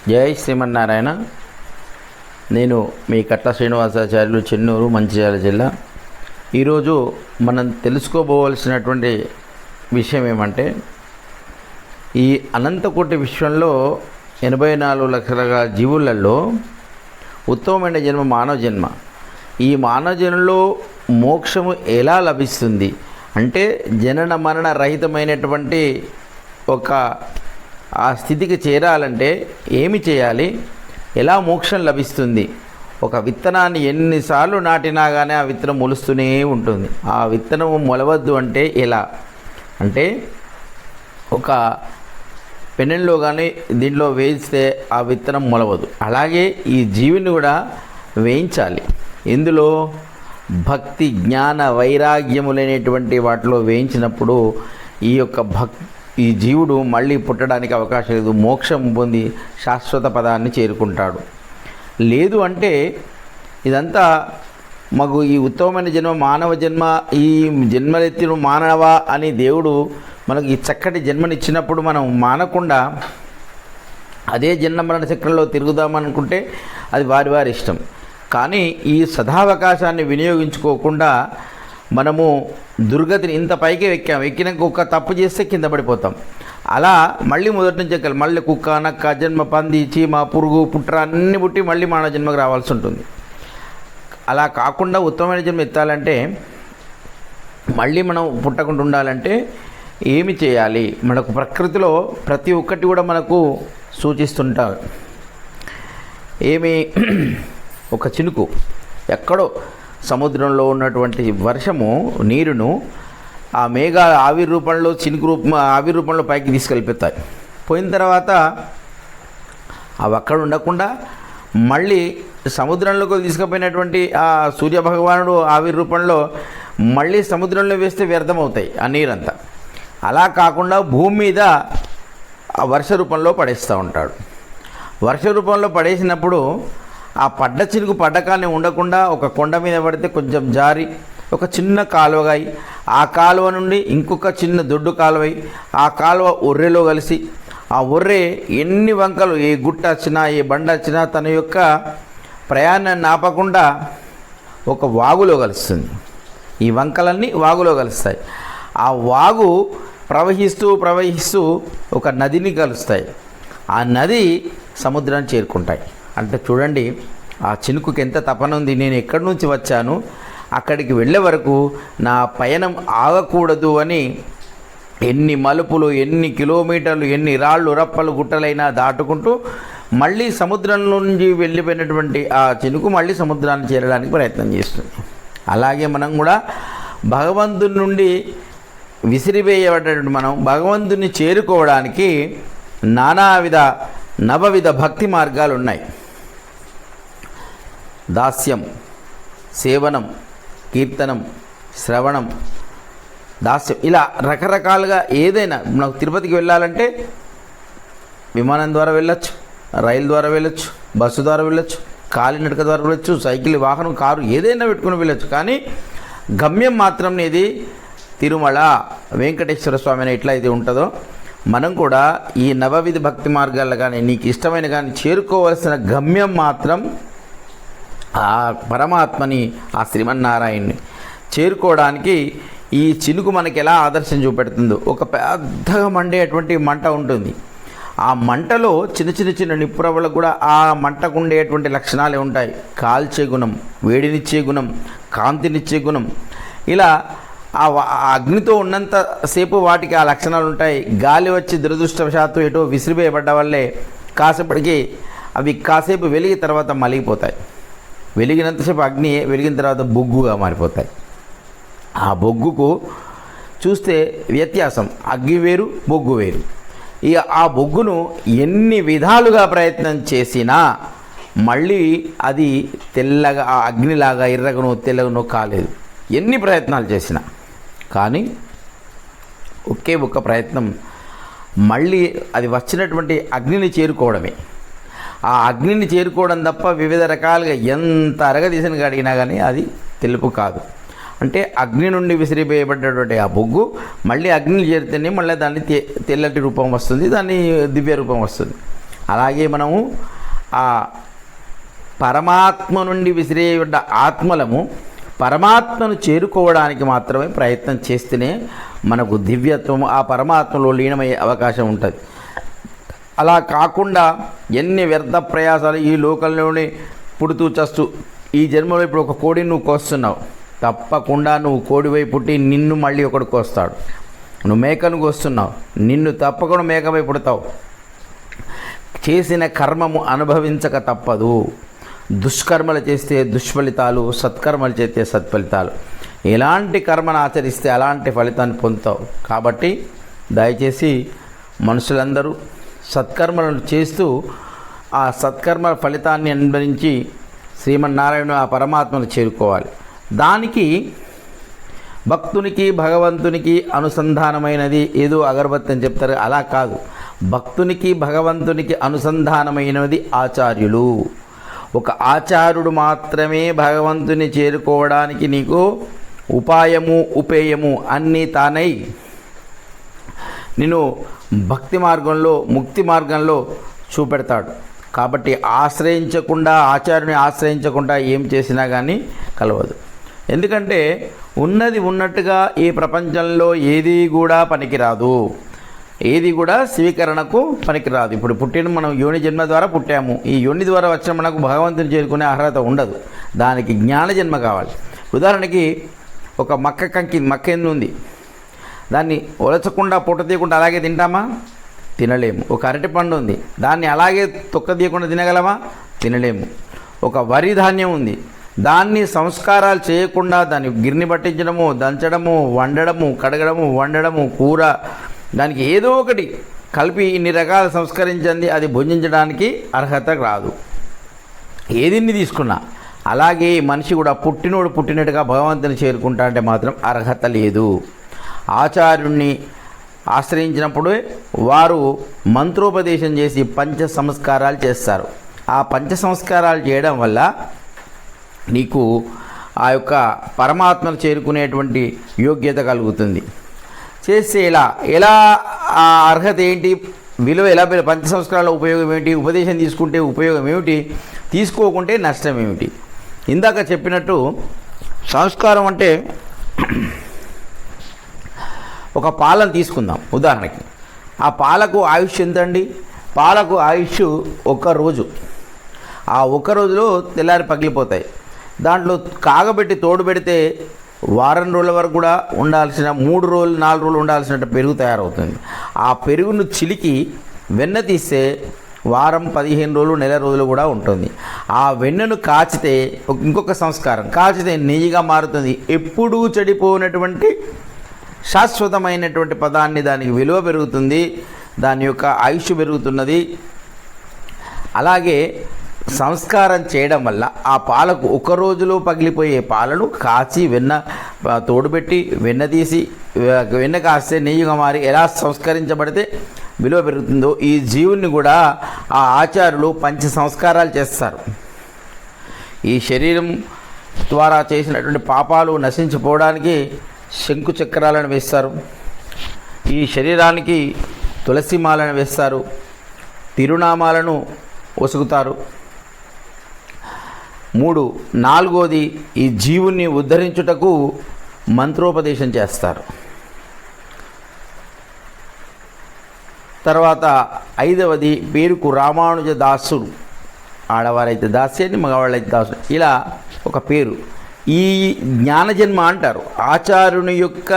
జై శ్రీమన్నారాయణ. నేను మీ కట్ల శ్రీనివాసాచార్యులు, చెన్నూరు, మంచిర్యాల జిల్లా. ఈరోజు మనం తెలుసుకోబోవలసినటువంటి విషయం ఏమంటే, ఈ అనంతకోటి విశ్వంలో 84 లక్షల జీవులలో ఉత్తమమైన జన్మ మానవ జన్మ. ఈ మానవ జన్మలో మోక్షము ఎలా లభిస్తుంది అంటే, జనన మరణ రహితమైనటువంటి ఒక ఆ స్థితికి చేరాలంటే ఏమి చేయాలి, ఎలా మోక్షం లభిస్తుంది? ఒక విత్తనాన్ని ఎన్నిసార్లు నాటినా కానీ ఆ విత్తనం మొలుస్తూనే ఉంటుంది. ఆ విత్తనం మొలవద్దు అంటే ఎలా అంటే, ఒక పెన్నెల్లో కానీ దీంట్లో వేయిస్తే ఆ విత్తనం మొలవదు. అలాగే ఈ జీవిని కూడా వేయించాలి. ఇందులో భక్తి, జ్ఞాన, వైరాగ్యములైనటువంటి వాటిలో వేయించినప్పుడు ఈ జీవుడు మళ్ళీ పుట్టడానికి అవకాశం లేదు. మోక్షం పొంది శాశ్వత పదాన్ని చేరుకుంటాడు. లేదు అంటే ఇదంతా మాకు ఈ ఉత్తమమైన జన్మ మానవ జన్మ, ఈ జన్మలెత్తిన మానవ అని దేవుడు మనకు ఈ చక్కటి జన్మనిచ్చినప్పుడు మనం మానకుండా అదే జన్మ మరణ చక్రంలో తిరుగుదామనుకుంటే అది వారి వారి ఇష్టం. కానీ ఈ సదావకాశాన్ని వినియోగించుకోకుండా మనము దుర్గతిని ఇంత పైకి ఎక్కినాక ఒక తప్పు చేస్తే కింద పడిపోతాం. అలా మళ్ళీ మొదటి నుంచి ఎక్కాలి. మళ్ళీ కుక్క, నక్క, జన్మ, పంది, చీమ, పురుగు, పుట్ర అన్నీ పుట్టి మళ్ళీ మానవ జన్మకు రావాల్సి ఉంటుంది. అలా కాకుండా ఉత్తమమైన జన్మ ఎత్తాలంటే, మళ్ళీ మనం పుట్టకుండా ఉండాలంటే ఏమి చేయాలి? మనకు ప్రకృతిలో ప్రతి ఒక్కటి కూడా మనకు సూచిస్తుంటారు. ఏమి, ఒక చినుకు ఎక్కడో సముద్రంలో ఉన్నటువంటి వర్షము నీరును ఆ మేఘాల ఆవిరి రూపంలో, ఆవిరి రూపంలో పైకి తీసుకెళ్ళిపోతాయి. పోయిన తర్వాత అవి అక్కడ ఉండకుండా మళ్ళీ సముద్రంలోకి తీసుకుపోయినటువంటి ఆ సూర్యభగవానుడు ఆవిరి రూపంలో మళ్ళీ సముద్రంలో వేస్తే వ్యర్థమవుతాయి ఆ నీరంతా. అలా కాకుండా భూమి మీద ఆ వర్ష రూపంలో పడేస్తూ ఉంటాడు. వర్ష రూపంలో పడేసినప్పుడు ఆ పడ్డ చినుకు పడ్డకాన్ని ఉండకుండా ఒక కొండ మీద పడితే కొంచెం జారి ఒక చిన్న కాలువగాయి, ఆ కాలువ నుండి ఇంకొక చిన్న దొడ్డు కాలువై, ఆ కాలువ ఒర్రెలో కలిసి, ఆ ఒర్రె ఎన్ని వంకలు, ఏ గుట్ట వచ్చినా ఏ బండ వచ్చినా తన యొక్క ప్రయాణాన్ని ఆపకుండా ఒక వాగులో కలుస్తుంది. ఈ వంకలన్నీ వాగులో కలుస్తాయి. ఆ వాగు ప్రవహిస్తూ ప్రవహిస్తూ ఒక నదిని కలుస్తాయి. ఆ నది సముద్రాన్ని చేరుకుంటాయి. అంటే చూడండి, ఆ చినుకుకి ఎంత తపన ఉంది. నేను ఎక్కడి నుంచి వచ్చాను, అక్కడికి వెళ్ళే వరకు నా పయనం ఆగకూడదు అని ఎన్ని మలుపులు, ఎన్ని కిలోమీటర్లు, ఎన్ని రాళ్ళు, రప్పలు, గుట్టలైనా దాటుకుంటూ మళ్ళీ సముద్రం నుంచి వెళ్ళిపోయినటువంటి ఆ చినుకు మళ్ళీ సముద్రాన్ని చేరడానికి ప్రయత్నం చేస్తుంది. అలాగే మనం కూడా భగవంతుని నుండి విసిరివేయబడ్డటువంటి మనం భగవంతుని చేరుకోవడానికి నవవిధ భక్తి మార్గాలు ఉన్నాయి. దాస్యం, సేవనం, కీర్తనం, శ్రవణం, దాస్యం, ఇలా రకరకాలుగా ఏదైనా. మనకు తిరుపతికి వెళ్ళాలంటే విమానం ద్వారా వెళ్ళొచ్చు, రైలు ద్వారా వెళ్ళొచ్చు, బస్సు ద్వారా వెళ్ళొచ్చు, కాలినడక ద్వారా వెళ్ళొచ్చు, సైకిల్, వాహనం, కారు ఏదైనా పెట్టుకుని వెళ్ళొచ్చు. కానీ గమ్యం మాత్రం ఇది తిరుమల వెంకటేశ్వర స్వామి అని ఎట్లయితే ఉంటుందో, మనం కూడా ఈ నవవిధ భక్తి మార్గాల్లో కానీ నీకు ఇష్టమైన కానీ చేరుకోవాల్సిన గమ్యం మాత్రం ఆ పరమాత్మని, ఆ శ్రీమన్నారాయణ్ణి చేరుకోవడానికి ఈ చినుకు మనకి ఎలా ఆదర్శం చూపెడుతుందో, ఒక పెద్దగా మండేటువంటి మంట ఉంటుంది. ఆ మంటలో చిన్న నిప్పురవ్వలకు కూడా ఆ మంటకు ఉండేటువంటి లక్షణాలే ఉంటాయి. కాల్చే గుణం, వేడినిచ్చే గుణం, కాంతినిచ్చే గుణం. ఇలా ఆ అగ్నితో ఉన్నంత సేపు వాటికి ఆ లక్షణాలు ఉంటాయి. గాలి వచ్చి దురదృష్టవశాత్తు ఎటో విసిరివేయబడ్డ వల్లే కాసేపటికి అవి కాసేపు వెలిగి తర్వాత మలిగిపోతాయి. వెలిగినంతసేపు అగ్ని, వెలిగిన తర్వాత బొగ్గుగా మారిపోతాయి. ఆ బొగ్గుకు చూస్తే వ్యత్యాసం, అగ్గి వేరు, బొగ్గు వేరు. ఇక ఆ బొగ్గును ఎన్ని విధాలుగా ప్రయత్నం చేసినా మళ్ళీ అది తెల్లగా, ఆ అగ్నిలాగా ఎర్రగనో తెల్లగనో కాలేదు. ఎన్ని ప్రయత్నాలు చేసినా. కానీ ఒకే ఒక్క ప్రయత్నం, మళ్ళీ అది వచ్చినటువంటి అగ్నిని చేరుకోవడమే. ఆ అగ్నిని చేరుకోవడం తప్ప వివిధ రకాలుగా ఎంత అరగదీసిన అడిగినా కానీ అది తెలుపు కాదు. అంటే అగ్ని నుండి విసిరివేయబడ్డటువంటి ఆ బొగ్గు మళ్ళీ అగ్నిని చేరితేనే మళ్ళీ దాన్ని తెల్లటి రూపం వస్తుంది, దాన్ని దివ్య రూపం వస్తుంది. అలాగే మనము ఆ పరమాత్మ నుండి విసిరేయబడ్డ ఆత్మలము పరమాత్మను చేరుకోవడానికి మాత్రమే ప్రయత్నం చేస్తేనే మనకు దివ్యత్వము ఆ పరమాత్మలో లీనమయ్యే అవకాశం ఉంటుంది. అలా కాకుండా ఎన్ని వ్యర్థ ప్రయాసాలు ఈ లోకంలోనే పుడుతూ చస్తూ ఈ జన్మలో ఇప్పుడు ఒక కోడిని నువ్వు కోస్తున్నావు, తప్పకుండా నువ్వు కోడివై పుట్టి నిన్ను మళ్ళీ ఒకడు కోస్తాడు. నువ్వు మేకను కోస్తున్నావు, నిన్ను తప్పకుండా మేకవై పుడతావు. చేసిన కర్మము అనుభవించక తప్పదు. దుష్కర్మలు చేస్తే దుష్ఫలితాలు, సత్కర్మలు చేస్తే సత్ఫలితాలు. ఎలాంటి కర్మను ఆచరిస్తే అలాంటి ఫలితాన్ని పొందుతావు. కాబట్టి దయచేసి మనుషులందరూ సత్కర్మలను చేస్తూ ఆ సత్కర్మల ఫలితాన్ని అనుభవించి శ్రీమన్నారాయణ ఆ పరమాత్మను చేరుకోవాలి. దానికి భక్తునికి భగవంతునికి అనుసంధానమైనది ఏదో అగరబత్తి అని చెప్తారు, అలా కాదు. భక్తునికి భగవంతునికి అనుసంధానమైనది ఆచార్యులు. ఒక ఆచార్యుడు మాత్రమే భగవంతుని చేరుకోవడానికి నీకు ఉపాయము ఉపేయము అన్నీ తానై నేను భక్తి మార్గంలో ముక్తి మార్గంలో చూపెడతాడు. కాబట్టి ఆశ్రయించకుండా ఆచార్యుని ఆశ్రయించకుండా ఏం చేసినా కానీ కలవదు. ఎందుకంటే ఉన్నది ఉన్నట్టుగా ఈ ప్రపంచంలో ఏది కూడా పనికిరాదు, ఏది కూడా స్వీకరణకు పనికిరాదు. ఇప్పుడు పుట్టిన మనం యోని జన్మ ద్వారా పుట్టాము. ఈ యోని ద్వారా వచ్చిన మనకు భగవంతుని చేరుకునే అర్హత ఉండదు. దానికి జ్ఞాన జన్మ కావాలి. ఉదాహరణకి ఒక మక్క ఎన్ని ఉంది, దాన్ని ఒలచకుండా పొట్ట తీయకుండా అలాగే తింటామా? తినలేము. ఒక అరటి పండు ఉంది, దాన్ని అలాగే తొక్క తీయకుండా తినగలమా? తినలేము. ఒక వరి ధాన్యం ఉంది, దాన్ని సంస్కారాలు చేయకుండా దాన్ని గిర్ని పట్టించడము, దంచడము, వండడము, కడగడము, వండడము, కూర దానికి ఏదో ఒకటి కలిపి ఇన్ని రకాల సంస్కరించింది అది భుజించడానికి అర్హత రాదు. ఏదిన్ని తీసుకున్నా అలాగే మనిషి కూడా పుట్టినోడు పుట్టినట్టుగా భగవంతుని చేరుకుంటా అంటే మాత్రం అర్హత లేదు. ఆచార్యుణ్ణి ఆశ్రయించినప్పుడు వారు మంత్రోపదేశం చేసి పంచ సంస్కారాలు చేస్తారు. ఆ పంచ సంస్కారాలు చేయడం వల్ల నీకు ఆ యొక్క పరమాత్మను చేరుకునేటువంటి యోగ్యత కలుగుతుంది. చేస్తే ఎలా ఆ అర్హత ఏంటి, విలువ ఎలా, పంచ సంస్కారాల ఉపయోగం ఏంటి, ఉపదేశం తీసుకుంటే ఉపయోగం ఏమిటి, తీసుకోకుంటే నష్టం ఏమిటి? ఇందాక చెప్పినట్టు సంస్కారం అంటే ఒక పాలను తీసుకుందాం ఉదాహరణకి. ఆ పాలకు ఆయుష్ ఎంతండి? పాలకు ఆయుష్ ఒక్క రోజు. ఆ ఒక్క రోజులో తెల్లారి పగిలిపోతాయి. దాంట్లో కాగబెట్టి తోడు పెడితే వారం రోజుల వరకు కూడా ఉండాల్సిన 3 రోజులు 4 రోజులు ఉండాల్సిన పెరుగు తయారవుతుంది. ఆ పెరుగును చిలికి వెన్న తీస్తే వారం 15 రోజులు నెల రోజులు కూడా ఉంటుంది. ఆ వెన్నను కాచితే ఇంకొక సంస్కారం, కాచితే నెయ్యిగా మారుతుంది. ఎప్పుడూ చెడిపోయినటువంటి శాశ్వతమైనటువంటి పదాన్ని దానికి విలువ పెరుగుతుంది, దాని యొక్క ఆయుష్ పెరుగుతున్నది. అలాగే సంస్కారం చేయడం వల్ల ఆ పాలకు ఒక రోజులో పగిలిపోయే పాలను కాచి వెన్న తోడుపెట్టి వెన్న తీసి వెన్న కాస్తే నెయ్యిగా మారి ఎలా సంస్కరించబడితే విలువ పెరుగుతుందో ఈ జీవుని కూడా ఆ ఆచార్యులు పంచ సంస్కారాలు చేస్తారు. ఈ శరీరం ద్వారా చేసినటువంటి పాపాలు నశించిపోవడానికి శంకు చక్రాలను వేస్తారు. ఈ శరీరానికి తులసిమాలను వేస్తారు, తిరునామాలను ఒసుగుతారు. 4వది ఈ జీవుని ఉద్ధరించుటకు మంత్రోపదేశం చేస్తారు. తర్వాత 5వది పేరుకు రామానుజ దాసుడు, ఆడవారైతే దాస్యాన్ని, మగవాళ్ళైతే దాసుడు, ఇలా ఒక పేరు. ఈ జ్ఞానజన్మ అంటారు. ఆచార్యుని యొక్క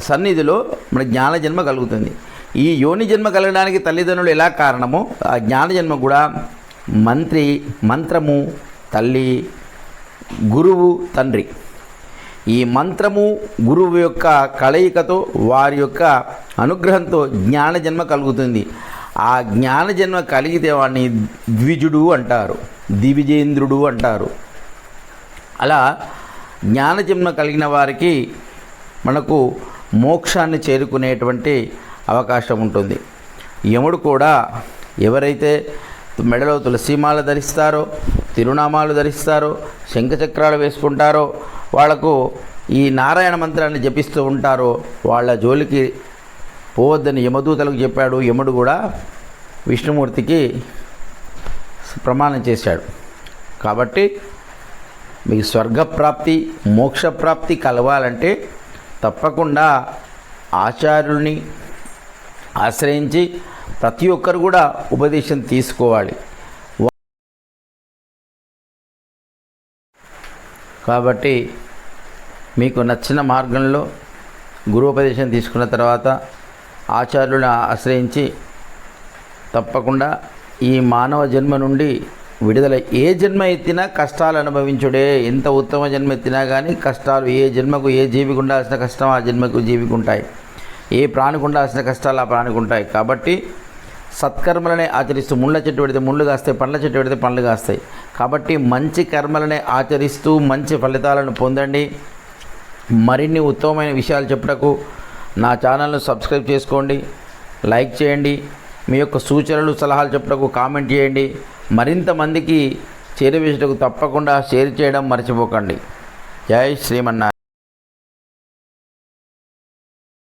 సన్నిధిలో మన జ్ఞానజన్మ కలుగుతుంది. ఈ యోని జన్మ కలగడానికి తల్లిదండ్రులు ఎలా కారణమో ఆ జ్ఞానజన్మ కూడా మంత్రము తల్లి, గురువు తండ్రి. ఈ మంత్రము గురువు యొక్క కలయికతో వారి యొక్క అనుగ్రహంతో జ్ఞానజన్మ కలుగుతుంది. ఆ జ్ఞానజన్మ కలిగితే వాడిని ద్విజుడు అంటారు, దివిజేంద్రుడు అంటారు. అలా జ్ఞానజన్మ కలిగిన వారికి మనకు మోక్షాన్ని చేరుకునేటువంటి అవకాశం ఉంటుంది. యముడు కూడా ఎవరైతే మెడలో తులసీమాల ధరిస్తారో, తిరునామాలు ధరిస్తారో, శంఖచక్రాలు వేసుకుంటారో, వాళ్లకు ఈ నారాయణ మంత్రాన్ని జపిస్తూ ఉంటారో వాళ్ళ జోలికి పోవద్దని యమదూతలకు చెప్పాడు. యముడు కూడా విష్ణుమూర్తికి ప్రమాణం చేశాడు. కాబట్టి మీకు స్వర్గప్రాప్తి మోక్షప్రాప్తి కలవాలంటే తప్పకుండా ఆచార్యుల్ని ఆశ్రయించి ప్రతి ఒక్కరు కూడా ఉపదేశం తీసుకోవాలి. కాబట్టి మీకు నచ్చిన మార్గంలో గురువుపదేశం తీసుకున్న తర్వాత ఆచార్యులను ఆశ్రయించి తప్పకుండా ఈ మానవ జన్మ నుండి విడుదల. ఏ జన్మ ఎత్తినా కష్టాలు అనుభవించుడే. ఎంత ఉత్తమ జన్మ ఎత్తినా కానీ కష్టాలు, ఏ జన్మకు ఏ జీవికి ఉండాల్సిన కష్టం ఆ జన్మకు జీవికి ఉంటాయి. ఏ ప్రాణికి ఉండాల్సిన కష్టాలు ఆ ప్రాణికి ఉంటాయి. కాబట్టి సత్కర్మలనే ఆచరిస్తూ, ముళ్ళ చెట్టు పెడితే ముళ్ళు కాస్తాయి, పండ్ల చెట్టు పెడితే పండ్లు కాస్తాయి. కాబట్టి మంచి కర్మలనే ఆచరిస్తూ మంచి ఫలితాలను పొందండి. మరిన్ని ఉత్తమమైన విషయాలు చెప్పుటకు నా ఛానల్ను సబ్స్క్రైబ్ చేసుకోండి, లైక్ చేయండి. మీ యొక్క సూచనలు సలహాలు చెప్పుటకు కామెంట్ చేయండి. మరింత మందికి చేరవేసుటకు తప్పకుండా షేర్ చేయడం మర్చిపోకండి. జై శ్రీమన్నారాయణ.